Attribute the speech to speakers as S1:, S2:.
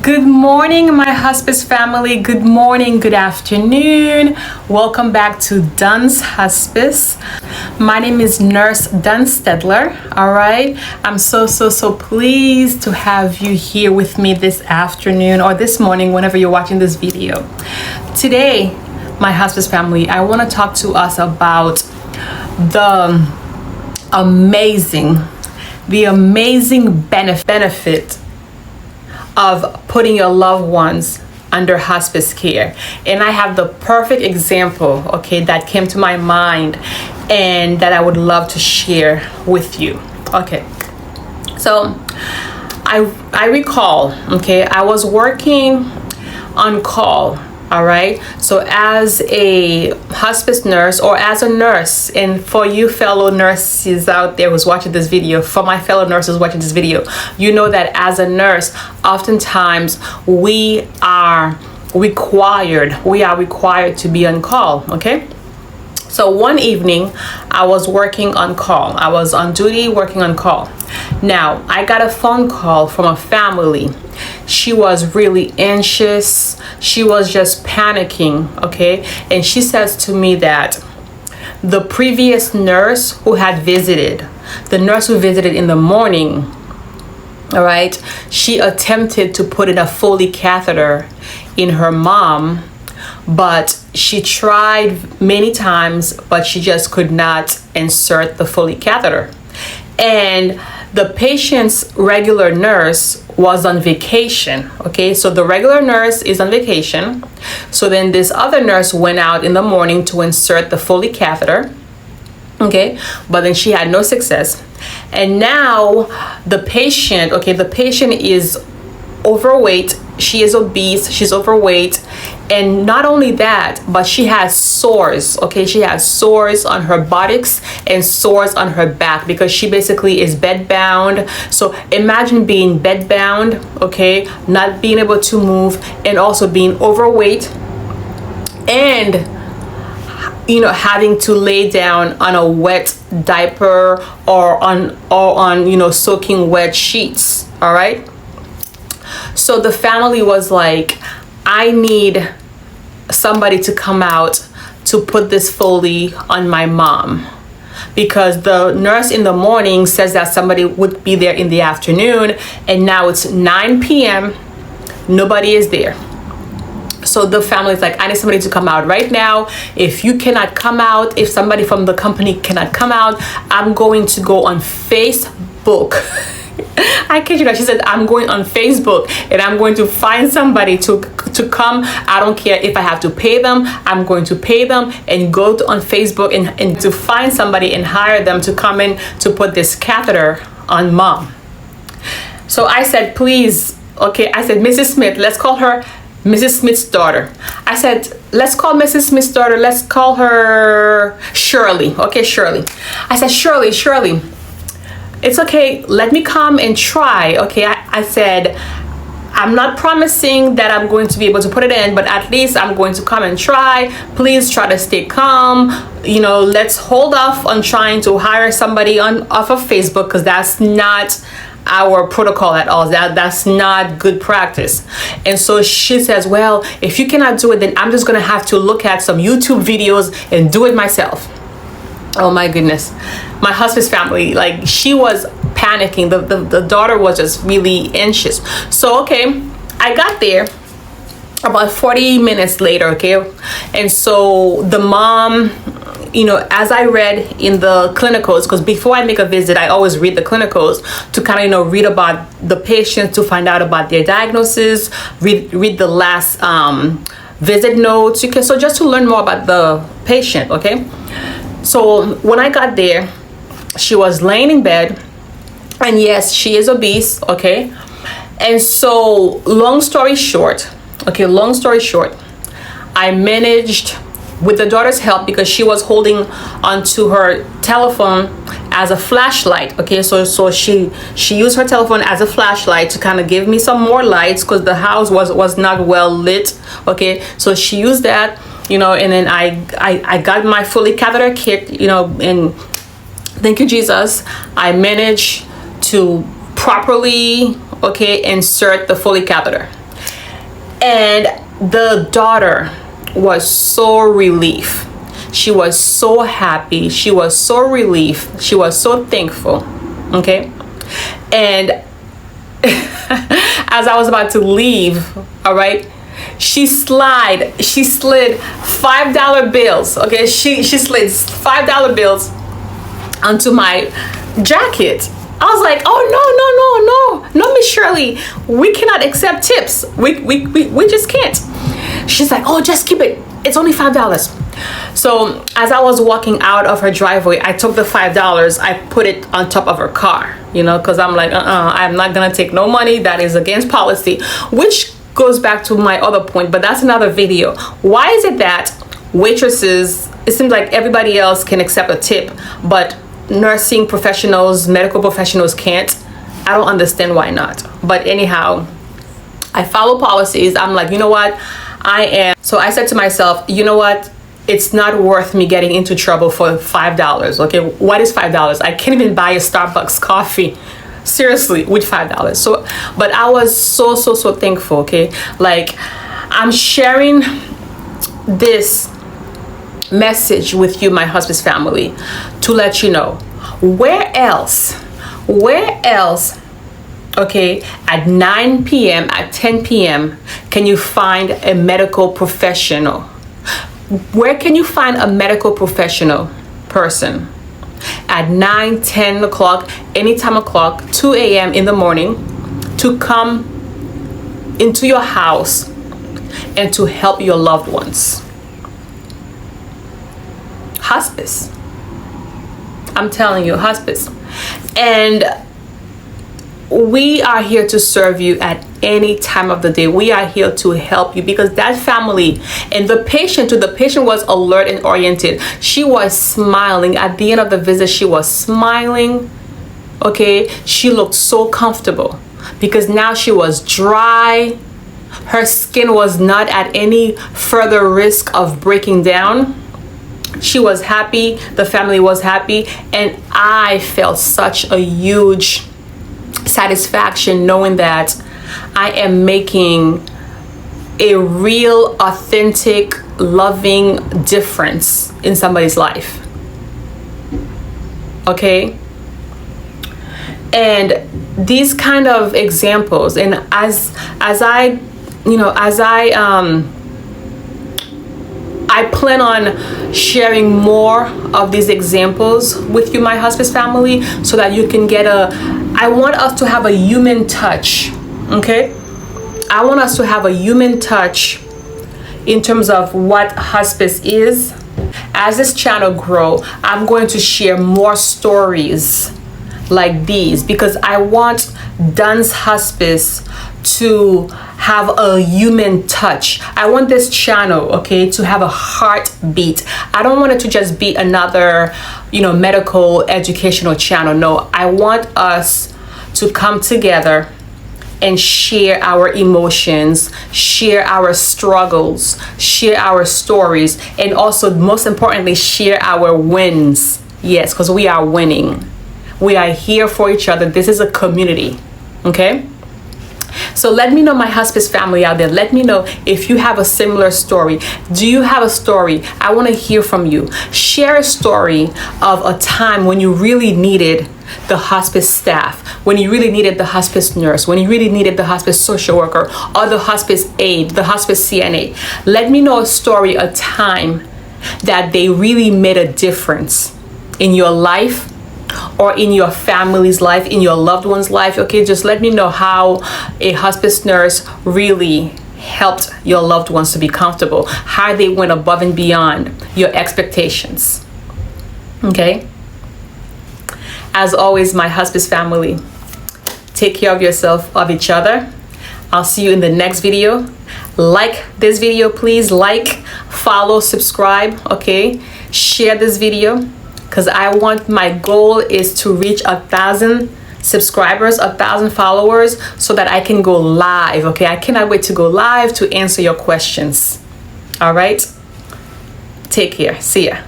S1: Good morning, my hospice family. Good morning, good afternoon. Welcome back to DunsHospice. My name is Nurse Dunstedler. All right. I'm so pleased to have you here with me this afternoon or this morning, whenever you're watching this video. Today, my hospice family, I want to talk to us about the amazing benefit of putting your loved ones under hospice care. And I have the perfect example, okay, that came to my mind and that I would love to share with you. Okay, so I recall, okay, I was working on call. All right, so as a hospice nurse or as a nurse, and for you fellow nurses out there who's watching this video, for my fellow nurses watching this video, you know that as a nurse, oftentimes we are required to be on call. Okay, so one evening I was working on call. I was on duty working on call. Now I got a phone call from a family. She was really anxious. She was just panicking, okay? And she says to me that the previous nurse who had visited, the nurse who visited in the morning, all right, she attempted to put in a Foley catheter in her mom, but she tried many times, but she just could not insert the Foley catheter. And the patient's regular nurse was on vacation. Okay, so the regular nurse is on vacation. So then this other nurse went out in the morning to insert the Foley catheter. Okay, but then she had no success. And now the patient is overweight. She is obese, she's overweight, and not only that, but she has sores. Okay, she has sores on her buttocks and sores on her back because she basically is bedbound. So imagine being bedbound, okay, not being able to move, and also being overweight, and having to lay down on a wet diaper or on soaking wet sheets. All right. So the family was like, I need somebody to come out to put this Foley on my mom, because the nurse in the morning says that somebody would be there in the afternoon, and now it's 9 p.m. Nobody is there. So the family is like, I need somebody to come out right now. If you cannot come out, if somebody from the company cannot come out, I'm going to go on Facebook. I kid you not. She said, I'm going on Facebook and I'm going to find somebody to come. I don't care if I have to pay them. I'm going to pay them and go on Facebook and to find somebody and hire them to come in to put this catheter on mom. So I said, please, okay. I said, Mrs. Smith, let's call her Mrs. Smith's daughter. I said, let's call Mrs. Smith's daughter. Let's call her Shirley. Okay, Shirley. I said, Shirley. It's okay, let me come and try. Okay, I said, I'm not promising that I'm going to be able to put it in, but at least I'm going to come and try. Please try to stay calm. Let's hold off on trying to hire somebody off of Facebook, because that's not our protocol at all. That's not good practice. And so she says, well, if you cannot do it, then I'm just gonna have to look at some YouTube videos and do it myself. Oh my goodness. My hospice family, like, she was panicking. The daughter was just really anxious. So, okay, I got there about 40 minutes later, okay? And so the mom, as I read in the clinicals, because before I make a visit, I always read the clinicals to kind of, read about the patient, to find out about their diagnosis, read the last visit notes. So just to learn more about the patient, okay? So when I got there, she was laying in bed, and yes, she is obese, okay? And so long story short, I managed, with the daughter's help, because she was holding onto her telephone as a flashlight, okay? So she used her telephone as a flashlight to kind of give me some more lights, because the house was not well lit, okay? So she used that, and then I got my Foley catheter kit, and thank you, Jesus, I managed to properly, insert the Foley catheter. And the daughter was so relieved. She was so happy. She was so relieved. She was so thankful. Okay. And as I was about to leave, all right, she slid $5 bills. Okay, she slid $5 bills onto my jacket. I was like, oh no, Miss Shirley, we cannot accept tips. We just can't. She's like, oh, just keep it. It's only $5. So as I was walking out of her driveway, I took the $5. I put it on top of her car, you know, because I'm like, I'm not gonna take no money. That is against policy, which goes back to my other point, but that's another video. Why is it that waitresses, it seems like everybody else can accept a tip, but nursing professionals, medical professionals can't? I don't understand why not. But anyhow, I follow policies. I'm like, you know what? So I said to myself, you know what? It's not worth me getting into trouble for $5. Okay, what is $5? I can't even buy a Starbucks coffee, seriously, with $5. So, but I was so thankful. Okay, like I'm sharing this message with you, my hospice family, to let you know, where else, okay, at 9 p.m., at 10 p.m., can you find a medical professional? Where can you find a medical professional person at 9, 10 o'clock, any time o'clock, 2 a.m. in the morning, to come into your house and to help your loved ones? Hospice. I'm telling you, hospice. And we are here to serve you at any time of the day. We are here to help you, because that family and the patient was alert and oriented. She was smiling at the end of the visit. She was smiling. Okay, she looked so comfortable because now she was dry. Her skin was not at any further risk of breaking down. She was happy. The family was happy, and I felt such a huge satisfaction knowing that I am making a real, authentic, loving difference in somebody's life. Okay? And these kind of examples, and as I plan on sharing more of these examples with you, my hospice family, so that you can get I want us to have a human touch, okay? I want us to have a human touch in terms of what hospice is. As this channel grows, I'm going to share more stories like these, because I want DunsHospice to have a human touch. I want this channel, okay, to have a heartbeat. I don't want it to just be another, medical educational channel. No, I want us to come together and share our emotions, share our struggles, share our stories, and also, most importantly, share our wins. Yes, because we are winning. We are here for each other. This is a community, okay? So let me know, my hospice family out there. Let me know if you have a similar story. Do you have a story? I want to hear from you. Share a story of a time when you really needed the hospice staff, when you really needed the hospice nurse, when you really needed the hospice social worker, or the hospice aide, the hospice CNA. Let me know a story, a time that they really made a difference in your life, or in your family's life, in your loved one's life. Okay, just let me know how a hospice nurse really helped your loved ones to be comfortable, how they went above and beyond your expectations. Okay, as always, my hospice family, take care of yourself, of each other. I'll see you in the next video. Like this video, please. Like, follow, subscribe. Okay, share this video, because my goal is to reach 1,000 subscribers, 1,000 followers, so that I can go live. Okay, I cannot wait to go live to answer your questions. All right, take care. See ya.